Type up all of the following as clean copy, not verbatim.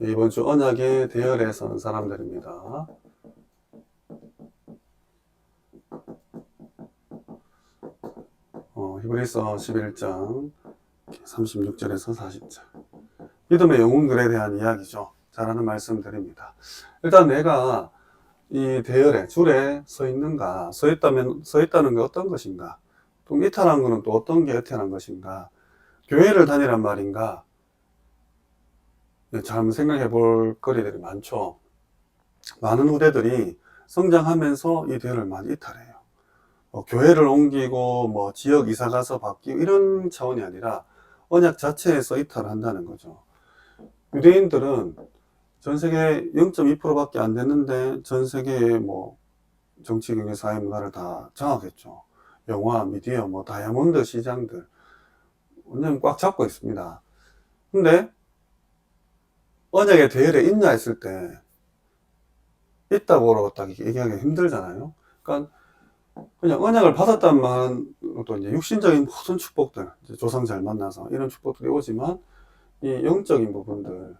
이번 주 언약의 대열에 서는 사람들입니다. 히브리서 11장 36절에서 40절. 믿음의 영웅들에 대한 이야기죠. 잘하는 말씀 드립니다. 일단 내가 이 대열에, 줄에 서 있는가, 서 있다는 게 어떤 것인가, 또 이탈한 것은 또 어떤 게 이탈한 것인가, 교회를 다니란 말인가, 잘 생각해 볼 거리들이 많죠. 많은 후대들이 성장하면서 이 대열을 많이 이탈해요. 교회를 옮기고 지역 이사 가서 바뀌고 이런 차원이 아니라 언약 자체에서 이탈을 한다는 거죠. 유대인들은 전 세계 0.2%밖에 안 됐는데 전 세계의 정치, 경제, 사회, 문화를 다 장악했죠. 영화, 미디어, 다이아몬드 시장들 완전 꽉 잡고 있습니다. 근데 언약의 대열에 있냐 했을 때 있다고 딱 얘기하기 힘들잖아요. 그러니까 그냥 언약을 받았다만 또 이제 육신적인 모든 축복들, 조상 잘 만나서 이런 축복들이 오지만 이 영적인 부분들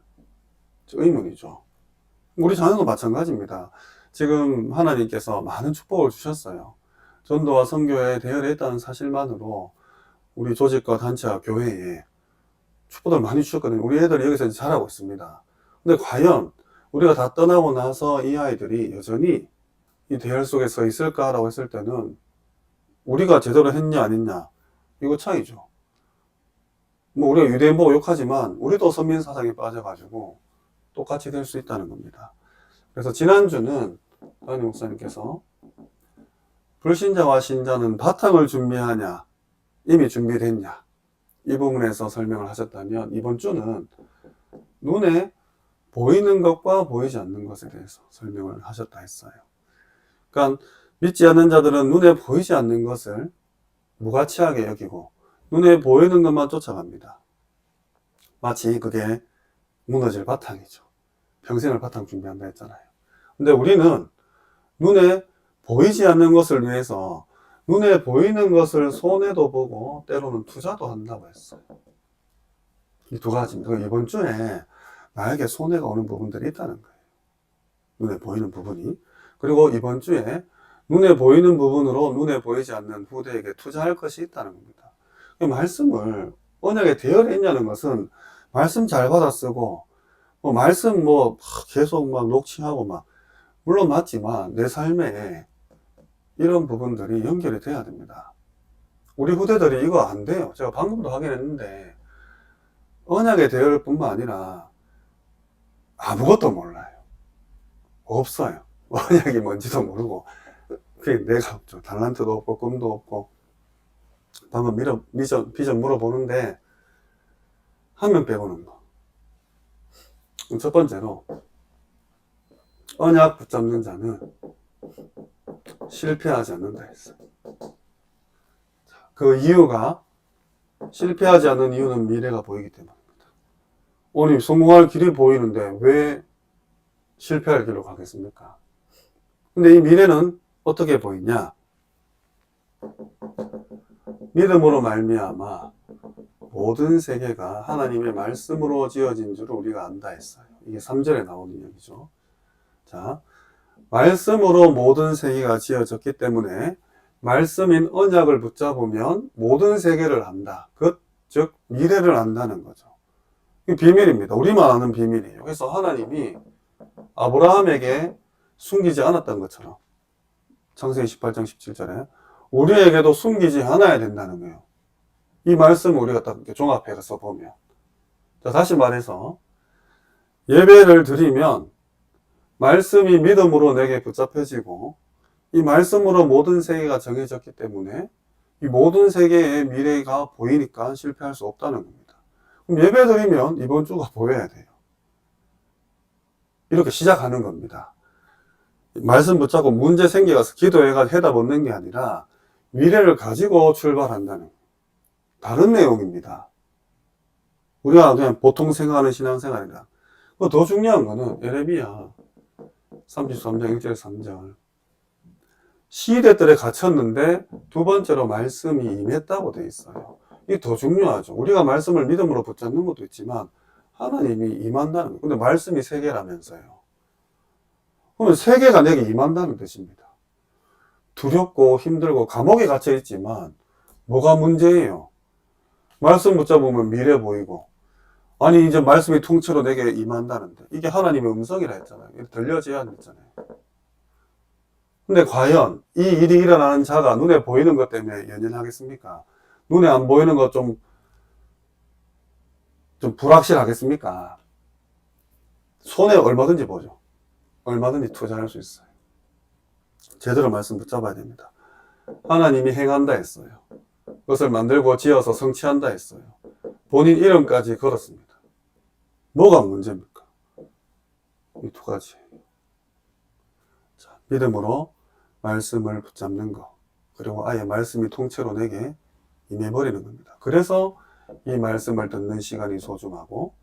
의문이죠. 우리 자녀도 마찬가지입니다. 지금 하나님께서 많은 축복을 주셨어요. 전도와 선교에 대열에 있다는 사실만으로 우리 조직과 단체와 교회에 축복을 많이 주셨거든요. 우리 애들이 여기서 자라고 있습니다. 근데 과연 우리가 다 떠나고 나서 이 아이들이 여전히 이 대열 속에 서 있을까라고 했을 때는 우리가 제대로 했냐 안 했냐 이거 차이죠. 우리가 유대인 보고 욕하지만 우리도 선민사상에 빠져가지고 똑같이 될 수 있다는 겁니다. 그래서 지난주는 담임 목사님께서 불신자와 신자는 바탕을 준비하냐 이미 준비됐냐 이 부분에서 설명을 하셨다면, 이번 주는 눈에 보이는 것과 보이지 않는 것에 대해서 설명을 하셨다 했어요. 그러니까 믿지 않는 자들은 눈에 보이지 않는 것을 무가치하게 여기고 눈에 보이는 것만 쫓아갑니다. 마치 그게 무너질 바탕이죠. 평생을 바탕 준비한다 했잖아요. 근데 우리는 눈에 보이지 않는 것을 위해서 눈에 보이는 것을 손해도 보고 때로는 투자도 한다고 했어요. 이 두 가지입니다. 이번 주에 나에게 손해가 오는 부분들이 있다는 거예요. 눈에 보이는 부분이. 그리고 이번 주에 눈에 보이는 부분으로 눈에 보이지 않는 후대에게 투자할 것이 있다는 겁니다. 말씀을 언약에 대열해 있냐는 것은 말씀 잘 받아 쓰고 말씀 계속 녹취하고 물론 맞지만 내 삶에 이런 부분들이 연결이 돼야 됩니다. 우리 후대들이 이거 안 돼요. 제가 방금도 확인했는데 언약의 대열 뿐만 아니라 아무것도 몰라요. 없어요. 언약이 뭔지도 모르고 그게 내가 없죠. 달란트도 없고 꿈도 없고. 방금 비전 물어보는데 하면 빼고는 첫 번째로 언약 붙잡는 자는 실패하지 않는다 했어요. 그 이유가, 실패하지 않는 이유는 미래가 보이기 때문입니다. 오늘 성공할 길이 보이는데 왜 실패할 길로 가겠습니까? 근데 이 미래는 어떻게 보이냐? 믿음으로 말미암아 모든 세계가 하나님의 말씀으로 지어진 줄을 우리가 안다 했어요. 이게 3절에 나오는 이야기죠. 자, 말씀으로 모든 세계가 지어졌기 때문에 말씀인 언약을 붙잡으면 모든 세계를 안다. 즉 미래를 안다는 거죠. 이게 비밀입니다. 우리만 아는 비밀이에요. 그래서 하나님이 아브라함에게 숨기지 않았던 것처럼 창세기 18장 17절에 우리에게도 숨기지 않아야 된다는 거예요. 이 말씀을 우리가 딱 이렇게 종합해서 보면, 자, 다시 말해서 예배를 드리면 말씀이 믿음으로 내게 붙잡혀지고 이 말씀으로 모든 세계가 정해졌기 때문에 이 모든 세계의 미래가 보이니까 실패할 수 없다는 겁니다. 그럼 예배 드리면 이번 주가 보여야 돼요. 이렇게 시작하는 겁니다. 말씀 붙잡고 문제 생겨서 기도해가 해답 얻는 게 아니라 미래를 가지고 출발한다는 다른 내용입니다. 우리가 그냥 보통 생각하는 신앙생활이다. 더 중요한 거는 에레미야 33장 1절 3절 시대들에 갇혔는데 두 번째로 말씀이 임했다고 되어 있어요. 이게 더 중요하죠. 우리가 말씀을 믿음으로 붙잡는 것도 있지만 하나님이 임한다는 거예요. 근데 말씀이 세계라면서요. 그러면 세계가 내게 임한다는 뜻입니다. 두렵고 힘들고 감옥에 갇혀 있지만 뭐가 문제예요? 말씀 붙잡으면 미래 보이고, 아니 이제 말씀이 통째로 내게 임한다는데, 이게 하나님의 음성이라 했잖아요. 들려져야 했잖아요. 근데 과연 이 일이 일어나는 자가 눈에 보이는 것 때문에 연연하겠습니까? 눈에 안 보이는 것 좀 불확실하겠습니까? 손에 얼마든지 보죠. 얼마든지 투자할 수 있어요. 제대로 말씀 붙잡아야 됩니다. 하나님이 행한다 했어요. 그것을 만들고 지어서 성취한다 했어요. 본인 이름까지 걸었습니다. 뭐가 문제입니까? 이 두 가지. 자, 믿음으로 말씀을 붙잡는 것, 그리고 아예 말씀이 통째로 내게 임해버리는 겁니다. 그래서 이 말씀을 듣는 시간이 소중하고,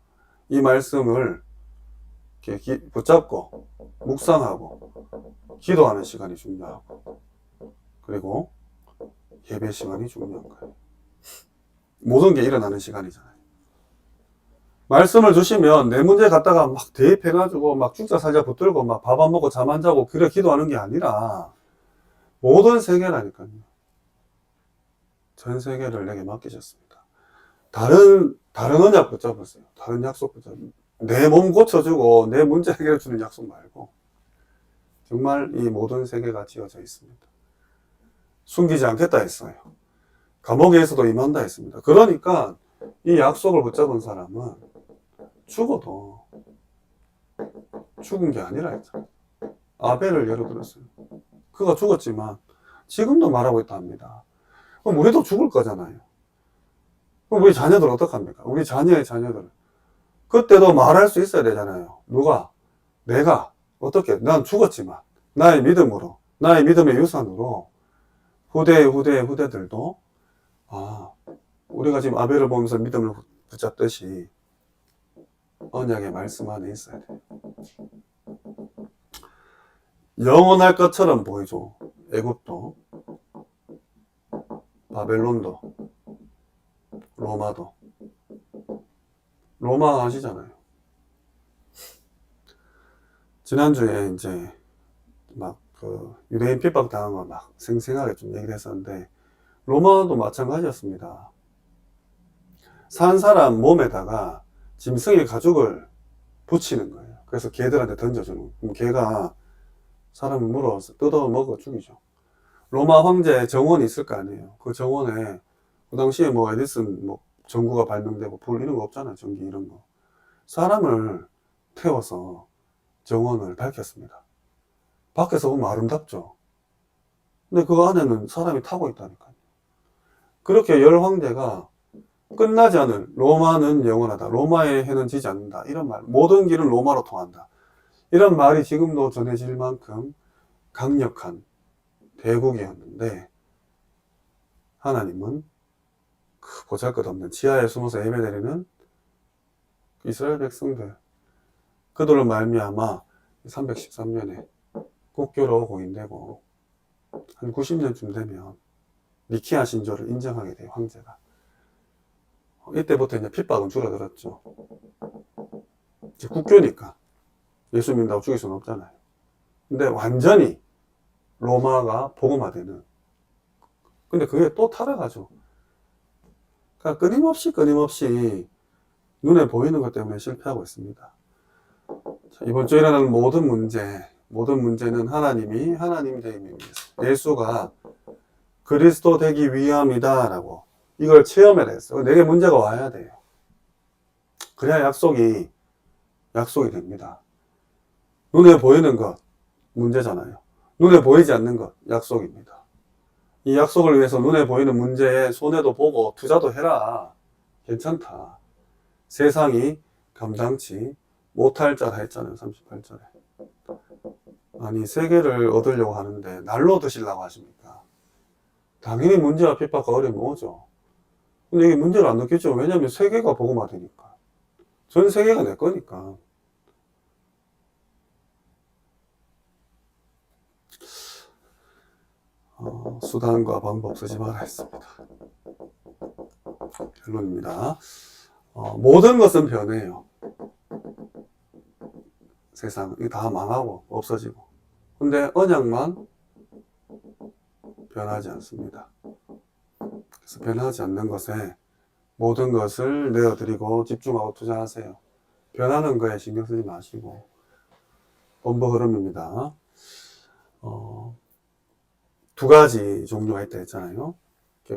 이 말씀을 이렇게 붙잡고 묵상하고 기도하는 시간이 중요하고, 그리고 예배 시간이 중요한 거예요. 모든 게 일어나는 시간이잖아요. 말씀을 주시면 내 문제 갖다가 막 대입해가지고 막 죽자 살자 붙들고 막 밥 안 먹고 잠 안 자고 그래 기도하는 게 아니라, 모든 세계라니까요. 전 세계를 내게 맡기셨습니다. 다른 언약 붙잡으세요. 다른 약속 붙잡으세요. 내 몸 고쳐주고 내 문제 해결해 주는 약속 말고, 정말 이 모든 세계가 지어져 있습니다. 숨기지 않겠다 했어요. 감옥에서도 임한다 했습니다. 그러니까 이 약속을 붙잡은 사람은 죽어도 죽은 게 아니라 했잖아요. 아벨을 예로 들었어요. 그가 죽었지만 지금도 말하고 있다 합니다. 그럼 우리도 죽을 거잖아요. 그럼 우리 자녀들 어떡합니까? 우리 자녀의 자녀들. 그때도 말할 수 있어야 되잖아요. 누가? 내가. 어떻게? 난 죽었지만 나의 믿음으로, 나의 믿음의 유산으로 후대들도, 아, 우리가 지금 아벨을 보면서 믿음을 붙잡듯이 언약의 말씀 안에 있어야 돼요. 영원할 것처럼 보이죠. 애굽도, 바벨론도, 로마도. 로마 아시잖아요. 지난주에 이제 막 그 유대인 핍박 당한 거 막 생생하게 좀 얘기를 했었는데, 로마도 마찬가지였습니다. 산 사람 몸에다가 짐승의 가죽을 붙이는 거예요. 그래서 개들한테 던져주는 거예요. 그럼 개가 사람을 물어서 뜯어 먹어 죽이죠. 로마 황제의 정원이 있을 거 아니에요. 그 정원에 그 당시에 뭐 에디슨 뭐 전구가 발명되고 불 이런 거 없잖아요. 전기 이런 거. 사람을 태워서 정원을 밝혔습니다. 밖에서 보면 아름답죠. 근데 그 안에는 사람이 타고 있다니까요. 그렇게 열 황제가 끝나지 않을, 로마는 영원하다, 로마의 해는 지지 않는다, 이런 말, 모든 길은 로마로 통한다, 이런 말이 지금도 전해질 만큼 강력한 대국이었는데, 하나님은 그 보잘것없는 지하에 숨어서 예배드리는 이스라엘 백성들, 그들로 말미암아 313년에 국교로 공인되고, 한 90년쯤 되면 니키아 신조를 인정하게 돼요, 황제가. 이때부터 이제 핍박은 줄어들었죠. 이제 국교니까 예수 믿는다고 죽일 수는 없잖아요. 근데 완전히 로마가 복음화되는, 근데 그게 또 타락하죠. 그러니까 끊임없이 눈에 보이는 것 때문에 실패하고 있습니다. 자, 이번 주에 일어나는 모든 문제는 하나님이 되기 위해서, 예수가 그리스도 되기 위함이다 라고 이걸 체험해야 했어요. 내게 문제가 와야 돼요. 그래야 약속이 됩니다. 눈에 보이는 것 문제잖아요. 눈에 보이지 않는 것 약속입니다. 이 약속을 위해서 눈에 보이는 문제에 손해도 보고 투자도 해라. 괜찮다. 세상이 감당치 못할 자라 했잖아요. 38절에. 아니 세계를 얻으려고 하는데 날로 드시려고 하십니까? 당연히 문제와 핍박과 어려움이 오죠. 근데 이게 문제를 안 느꼈죠. 왜냐하면 세계가 복음화되니까. 전 세계가 내 거니까. 수단과 방법 쓰지 말아 했습니다. 결론입니다. 모든 것은 변해요. 세상 이거 다 망하고 없어지고. 근데 언약만 변하지 않습니다. 그래서 변하지 않는 것에 모든 것을 내어드리고 집중하고 투자하세요. 변하는 거에 신경 쓰지 마시고. 본부 흐름입니다. 두 가지 종류가 있다 했잖아요.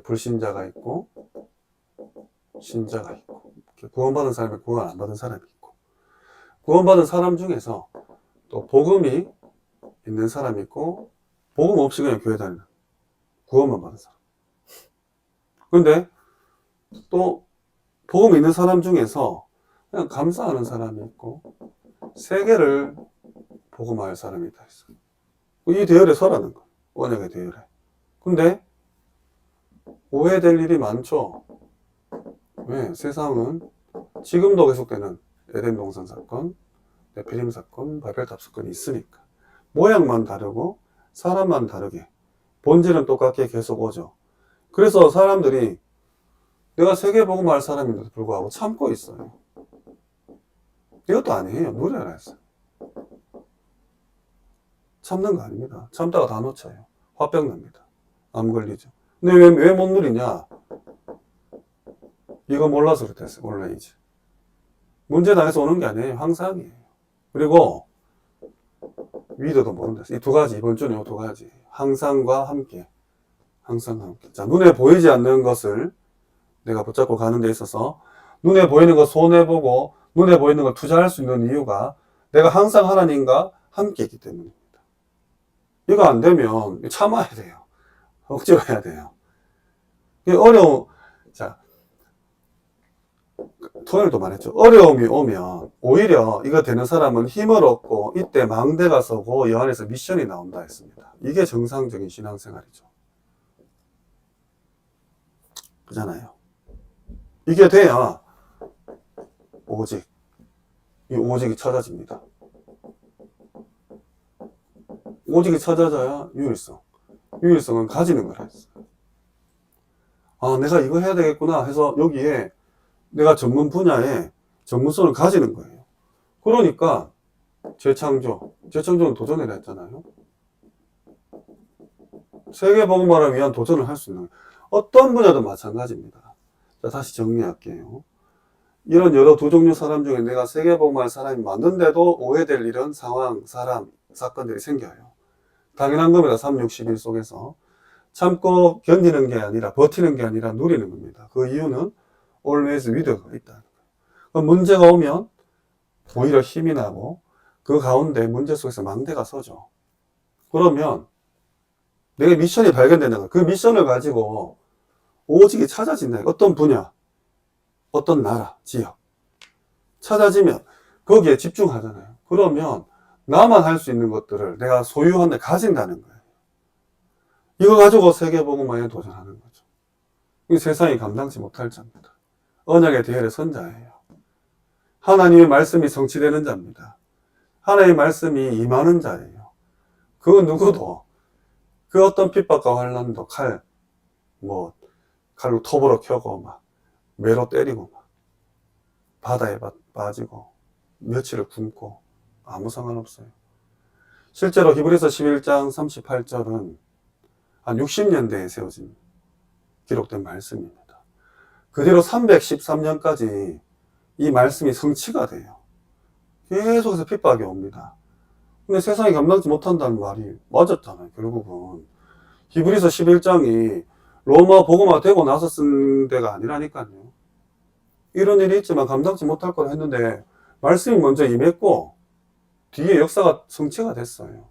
불신자가 있고 신자가 있고, 구원받은 사람이 구원 안 받은 사람이 있고, 구원받은 사람 중에서 또 복음이 있는 사람이 있고, 복음 없이 그냥 교회 다니는 구원만 받은 사람. 근데 또 복음 있는 사람 중에서 그냥 감사하는 사람이 있고, 세계를 복음할 사람이 있다 했어요. 이 대열에 서라는 거예요. 언약의 대열에. 근데 오해될 일이 많죠. 왜? 세상은 지금도 계속되는 에덴 동산 사건, 네피림 사건, 바벨탑 사건이 있으니까. 모양만 다르고 사람만 다르게 본질은 똑같게 계속 오죠. 그래서 사람들이 내가 세계복음할 사람인데도 불구하고 참고 있어요. 이것도 아니에요. 노래를 했어요. 참는 거 아닙니다. 참다가 다 놓쳐요. 화병 납니다. 암 걸리죠. 근데 왜 못 누리냐? 이거 몰라서 그랬어요. 원래 이제 문제 당해서 오는 게 아니에요. 항상이에요. 그리고 위도도 모른다. 이 두 가지, 이번 주는 이 두 가지. 항상과 함께. 항상과 함께. 자, 눈에 보이지 않는 것을 내가 붙잡고 가는 데 있어서 눈에 보이는 거 손해보고 눈에 보이는 걸 투자할 수 있는 이유가 내가 항상 하나님과 함께 있기 때문입니다. 이거 안 되면 참아야 돼요. 억지로 해야 돼요. 이게 어려운, 자, 토요일도 말했죠. 어려움이 오면 오히려 이거 되는 사람은 힘을 얻고 이때 망대가 서고 이 안에서 미션이 나온다 했습니다. 이게 정상적인 신앙생활이죠. 그잖아요. 이게 돼야 오직, 이 오직이 찾아집니다. 오직이 찾아져야 유일성. 유일성은 가지는 거라 했어요. 아, 내가 이거 해야 되겠구나 해서 여기에 내가 전문 분야에 전문성을 가지는 거예요. 그러니까 재창조는 도전이라 했잖아요. 세계복음화를 위한 도전을 할 수 있는 거예요. 어떤 분야도 마찬가지입니다. 자, 다시 정리할게요. 이런 여러 두 종류 사람 중에 내가 세계복음화할 사람이 맞는데도 오해될 일은 상황, 사람, 사건들이 생겨요. 당연한 겁니다. 361 속에서. 참고 견디는 게 아니라 버티는 게 아니라 누리는 겁니다. 그 이유는 always with가 있다는 거예요. 문제가 오면 오히려 힘이 나고 그 가운데 문제 속에서 망대가 서죠. 그러면 내가 미션이 발견되는 거예요. 그 미션을 가지고 오직이 찾아진다. 어떤 분야, 어떤 나라, 지역 찾아지면 거기에 집중하잖아요. 그러면 나만 할 수 있는 것들을 내가 소유한데 가진다는 거예요. 이거 가지고 세계복음화에 도전하는 거죠. 이 세상이 감당치 못할 자입니다. 언약의 대열의 선자예요. 하나님의 말씀이 성취되는 자입니다. 하나님의 말씀이 임하는 자예요. 그 누구도 그 어떤 핍박과 환난도 칼로 톱으로 켜고 막 매로 때리고 막 바다에 빠지고 며칠을 굶고 아무 상관없어요. 실제로 히브리서 11장 38절은 한 60년대에 세워진 기록된 말씀입니다. 그대로 313년까지 이 말씀이 성취가 돼요. 계속해서 핍박이 옵니다. 근데 세상이 감당치 못한다는 말이 맞았잖아요. 결국은 히브리서 11장이 로마 복음화 되고 나서 쓴 데가 아니라니까요. 이런 일이 있지만 감당치 못할 거라 했는데 말씀이 먼저 임했고 뒤에 역사가 성취가 됐어요.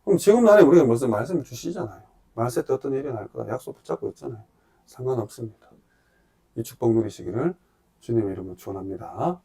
그럼 지금 날에 우리가 무슨 말씀을 주시잖아요. 말세 때 어떤 일이 날 거다 약속 붙잡고 있잖아요. 상관없습니다. 이 축복 누리시기를 주님의 이름으로 축원합니다.